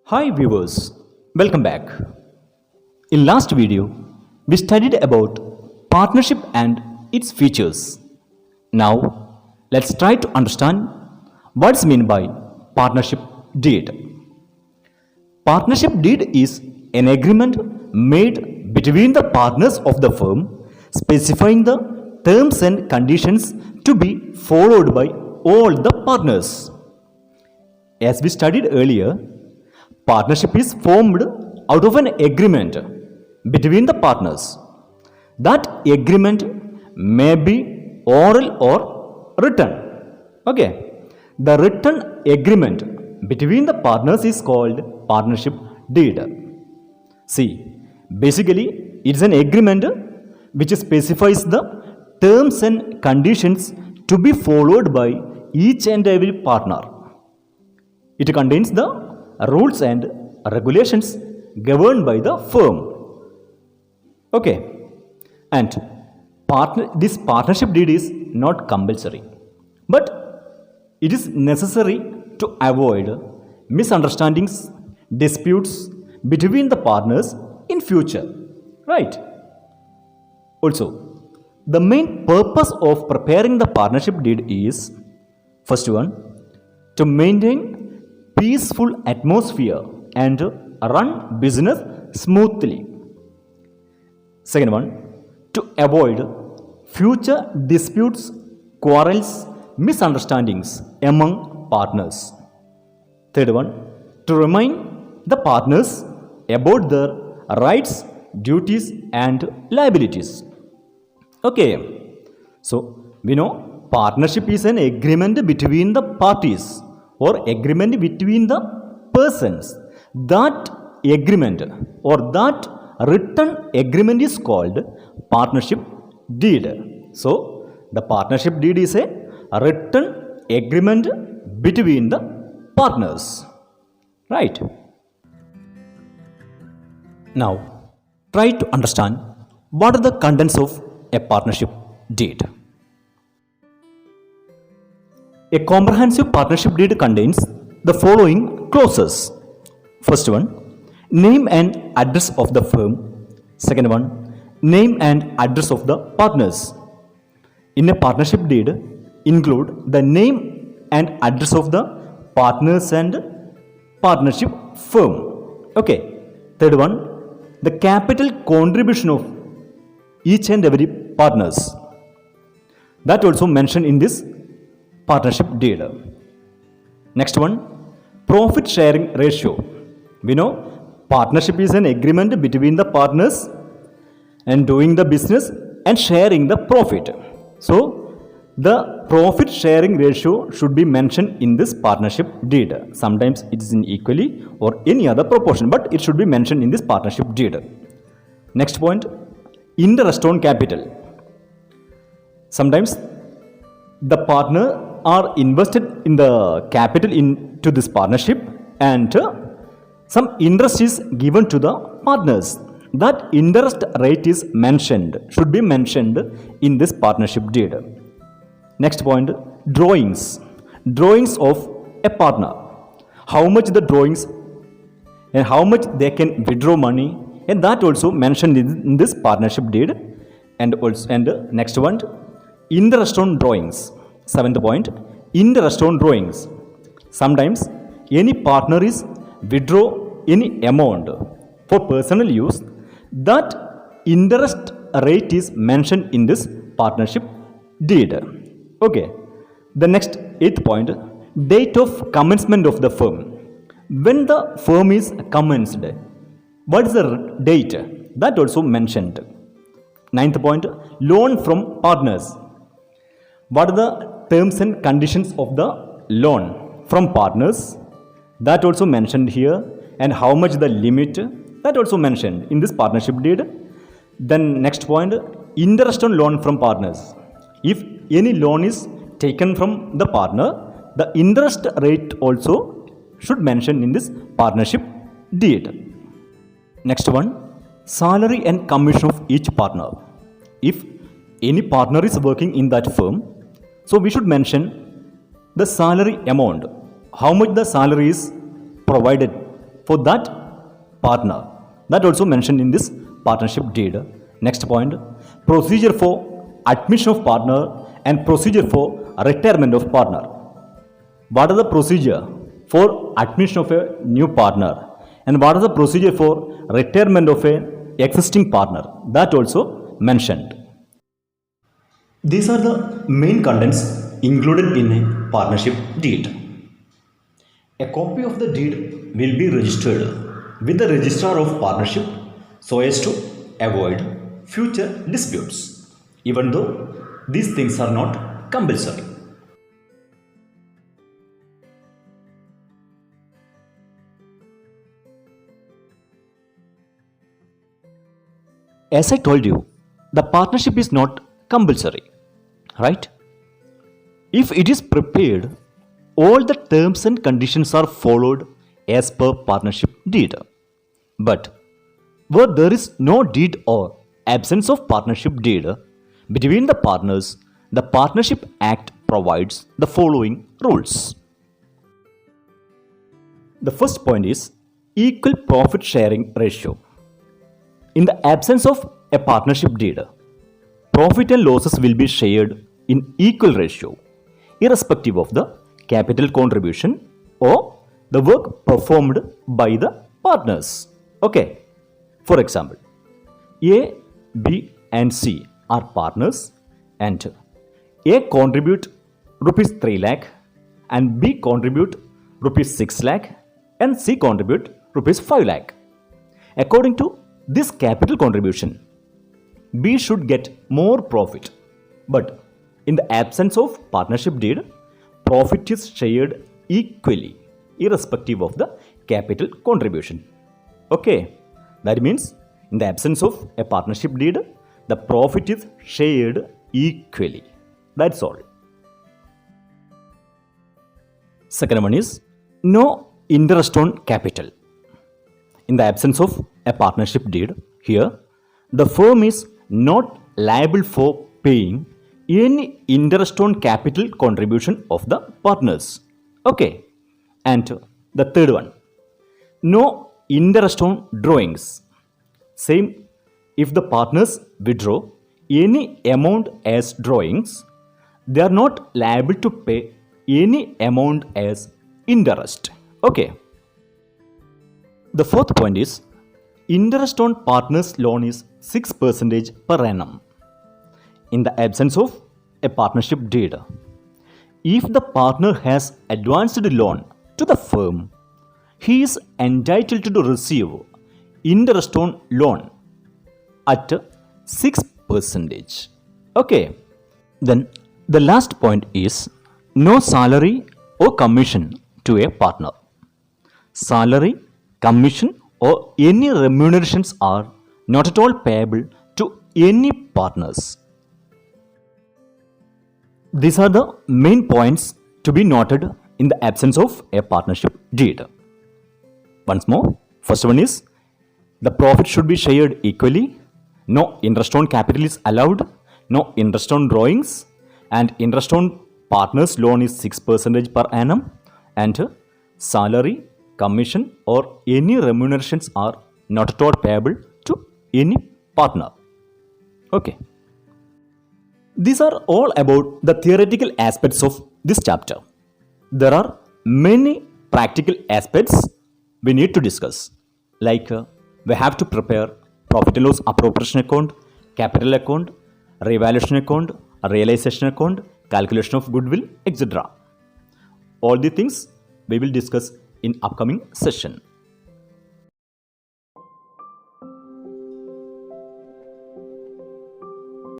Hi viewers, welcome back. In last video, we studied about partnership and its features. Now, let's try to understand what's meant by partnership deed. Partnership deed is an agreement made between the partners of the firm specifying the terms and conditions to be followed by all the partners. As we studied earlier, partnership is formed out of an agreement between the partners. That agreement may be oral or written. Okay. The written agreement between the partners is called partnership deed. See, basically it's an agreement which specifies the terms and conditions to be followed by each and every partner. It contains the rules and regulations governed by the firm. Okay, and this partnership deed is not compulsory, but it is necessary to avoid misunderstandings, disputes between the partners in future, right? Also, the main purpose of preparing the partnership deed is, first one, to maintain peaceful atmosphere and run business smoothly. Second one, to avoid future disputes, quarrels, misunderstandings among partners. Third one, to remind the partners about their rights, duties and liabilities. Okay, so we know partnership is an agreement between the parties or agreement between the persons. That agreement or that written agreement is called partnership deed. So, the partnership deed is a written agreement between the partners. Right? Now, try to understand what are the contents of a partnership deed. A comprehensive partnership deed contains the following clauses. First one, name and address of the firm. Second one, name and address of the partners. In a partnership deed, include the name and address of the partners and partnership firm. Okay. Third one, the capital contribution of each and every partners. That also mentioned in this partnership deed. Next one, profit sharing ratio. We know partnership is an agreement between the partners and doing the business and sharing the profit. So, the profit sharing ratio should be mentioned in this partnership deed. Sometimes it is in equally or any other proportion, but it should be mentioned in this partnership deed. Next point, interest on capital. Sometimes the partner are invested in the capital into this partnership and some interest is given to the partners. That interest rate is mentioned, should be mentioned in this partnership deed. Next point, drawings. Drawings of a partner. How much the drawings and how much they can withdraw money, and that also mentioned in this partnership deed. And next one, interest on drawings. Seventh point, interest on drawings. Sometimes any partner is withdraw any amount for personal use. That interest rate is mentioned in this partnership deed. Okay. The next eighth point, date of commencement of the firm. When the firm is commenced, what is the date? That also mentioned. Ninth point, loan from partners. What are the terms and conditions of the loan from partners? That also mentioned here, and how much the limit, that also mentioned in this partnership deed. Then next point, interest on loan from partners. If any loan is taken from the partner, the interest rate also should mention in this partnership deed. Next one, salary and commission of each partner. If any partner is working in that firm, so we should mention the salary amount, how much the salary is provided for that partner. That also mentioned in this partnership deed. Next point, procedure for admission of partner and procedure for retirement of partner. What is the procedure for admission of a new partner and what is the procedure for retirement of a existing partner? That also mentioned. These are the main contents included in a partnership deed. A copy of the deed will be registered with the registrar of partnership so as to avoid future disputes, even though these things are not compulsory. As I told you, the partnership is not compulsory, right? If it is prepared, all the terms and conditions are followed as per partnership deed. But where there is no deed or absence of partnership deed between the partners, the Partnership Act provides the following rules. The first point is equal profit sharing ratio. In the absence of a partnership deed, profit and losses will be shared in equal ratio, irrespective of the capital contribution or the work performed by the partners. Okay. For example, A, B and C are partners and A contribute rupees 3 lakh and B contribute rupees 6 lakh and C contribute rupees 5 lakh. According to this capital contribution, B should get more profit. But in the absence of partnership deed, profit is shared equally, irrespective of the capital contribution. Okay, that means in the absence of a partnership deed, the profit is shared equally. That's all. Second one is no interest on capital. In the absence of a partnership deed, here the firm is not liable for paying any interest on capital contribution of the partners. Okay. And the third one, no interest on drawings. Same, if the partners withdraw any amount as drawings, they are not liable to pay any amount as interest. Okay. The fourth point is interest on partners loan is 6% per annum. In the absence of a partnership deed, if the partner has advanced the loan to the firm, he is entitled to receive interest on loan at 6%. Okay. Then the last point is no salary or commission to a partner. Salary, commission or any remunerations are not at all payable to any partners. These are the main points to be noted in the absence of a partnership deed. Once more, first one is the profit should be shared equally, no interest on capital is allowed, no interest on drawings, and interest on partners loan is 6% per annum, and salary, commission or any remunerations are not at all payable to any partner. Okay. These are all about the theoretical aspects of this chapter. There are many practical aspects we need to discuss, like we have to prepare profit and loss appropriation account, capital account, revaluation account, realization account, calculation of goodwill, etc. All the things we will discuss in upcoming session.